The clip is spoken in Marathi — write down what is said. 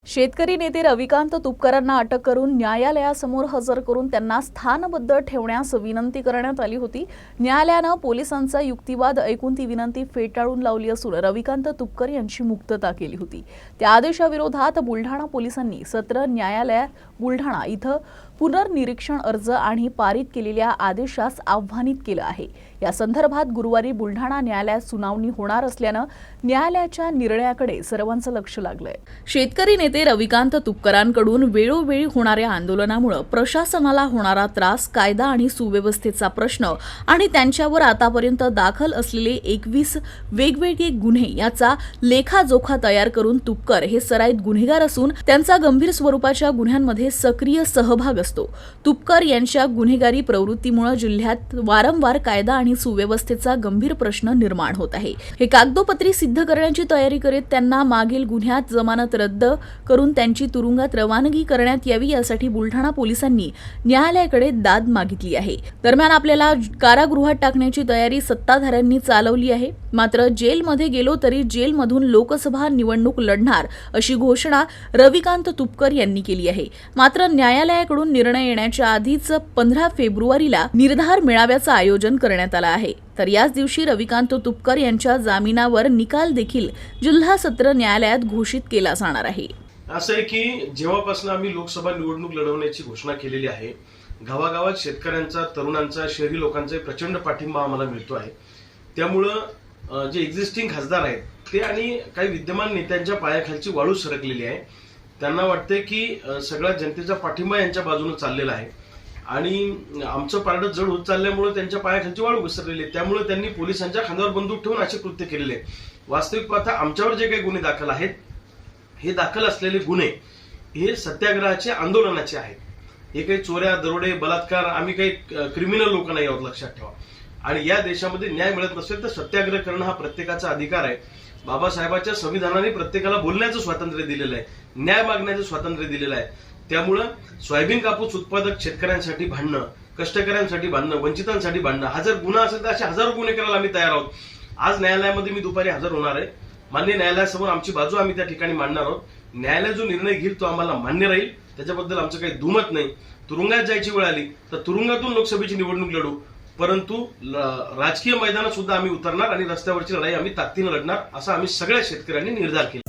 शेतकरी नेते रविकांत तुपकरांना अटक करून न्यायालयासमोर हजर करून त्यांना स्थानबद्ध ठेवण्यास विनंती करण्यात आली होती। न्यायालयानं पोलिसांचा युक्तिवाद ऐकून ती विनंती फेटाळून लावली असून रविकांत तुपकर यांची मुक्तता केली होती। त्या आदेशाविरोधात बुलढाणा पोलिसांनी सत्र न्यायालय बुलढाणा इथं पुनर्निरीक्षण अर्ज आणि पारित केलेल्या आदेशास आव्हानित केलं आहे। या संदर्भात गुरुवारी बुलढाणा न्यायालयात सुनावणी होणार असल्यानं न्यायालयाच्या निर्णयाकडे सर्वांचं लक्ष लागलंय। शेतकरी नेते रविकांत तुपकरांकडून वेळोवेळी होणाऱ्या आंदोलनामुळे प्रशासनाला होणारा त्रास, कायदा आणि सुव्यवस्थेचा प्रश्न आणि त्यांच्यावर आतापर्यंत दाखल असलेले 21 वेगवेगळे गुन्हे याचा लेखाजोखा तयार करून तुपकर हे सराईत गुन्हेगार असून त्यांचा गंभीर स्वरूपाच्या गुन्ह्यांमध्ये सक्रिय सहभाग असतो। तुपकर यांच्या गुन्हेगारी प्रवृत्तीमुळे जिल्ह्यात वारंवार कायदा आणि सुव्यवस्थेचा गंभीर प्रश्न निर्माण होत आहे। हे कागदोपत्री सिद्ध करण्याची तयारी करीत त्यांना मागील गुन्ह्यात जमानत रद्द करून त्यांची तुरुंगात रवानगी करण्यात यावी यासाठी बुलढाणा पोलिसांनी न्यायालयाकडे दाद मागितली आहे। दरम्यान आपल्याला कारागृहात टाकण्याची तयारी सत्ताधाऱ्यांनी चालवली आहे। मात्र जेलमध्ये गेलो तरी जेलमधून लोकसभा निवडणूक लढणार अशी घोषणा रविकांत तुपकर यांनी केली आहे। मात्र न्यायालयाकडून निर्णय येण्याच्या आधीच 15 फेब्रुवारीला निर्धार मेळाव्याचं आयोजन करण्यात आलं आहे। तर याच दिवशी रविकांत तुपकर यांच्या जामिनावर निकाल देखील जिल्हा सत्र न्यायालयात घोषित केला जाणार आहे। असं आहे की जेव्हापासून आम्ही लोकसभा निवडणूक लढवण्याची घोषणा केलेली आहे, गावागावात शेतकऱ्यांचा, तरुणांचा, शहरी लोकांचा प्रचंड पाठिंबा आम्हाला मिळतो आहे। त्यामुळं जे एक्झिस्टिंग खासदार आहेत ते आणि काही विद्यमान नेत्यांच्या पायाखालची वाळू सरकलेली आहे। त्यांना वाटते की सगळ्या जनतेचा पाठिंबा यांच्या बाजूने चाललेला आहे आणि आमचं पारडं जड होत चालल्यामुळे त्यांच्या पायाखालची वाळू घसरलेली आहे। त्यामुळे त्यांनी पोलिसांच्या खांद्यावर बंदूक ठेवून असे कृत्य केलेले आहे। वास्तविक पाहता आमच्यावर जे काही गुन्हे दाखल आहेत, हे दाखल असलेले गुन्हे हे सत्याग्रहाचे, आंदोलनाचे आहेत। हे काही चोऱ्या, दरोडे, बलात्कार, आम्ही काही क्रिमिनल लोक नाही आहोत, लक्षात ठेवा। आणि या देशामध्ये न्याय मिळत नसेल तर सत्याग्रह करणं हा प्रत्येकाचा अधिकार आहे। बाबासाहेबांच्या संविधानाने प्रत्येकाला बोलण्याचं स्वातंत्र्य दिलेलं आहे, न्याय मागण्याचं स्वातंत्र्य दिलेलं आहे। त्यामुळं सोयाबीन कापूस उत्पादक शेतकऱ्यांसाठी भांडणं, कष्टकऱ्यांसाठी भांडणं, वंचितांसाठी भांडणं, हा जर गुन्हा असेल तर असे हजारो गुन्हे करायला आम्ही तयार आहोत। आज न्यायालयामध्ये मी दुपारी हजर होणार आहे। मान्य न्यायालयासमोर आमची बाजू आम्ही त्या ठिकाणी मांडणार आहोत। न्यायालय जो निर्णय घेईल तो आम्हाला मान्य राहील, त्याच्याबद्दल आमचं काही दुमत नाही। तुरुंगात जायची वेळ आली तर तुरुंगातून लोकसभेची निवडणूक लढू, परंतु राजकीय मैदानात सुद्धा आम्ही उतरणार आणि रस्त्यावरची लढाई आम्ही ताकदीने लढणार, असा आम्ही सगळ्या शेतकऱ्यांनी निर्धार केला।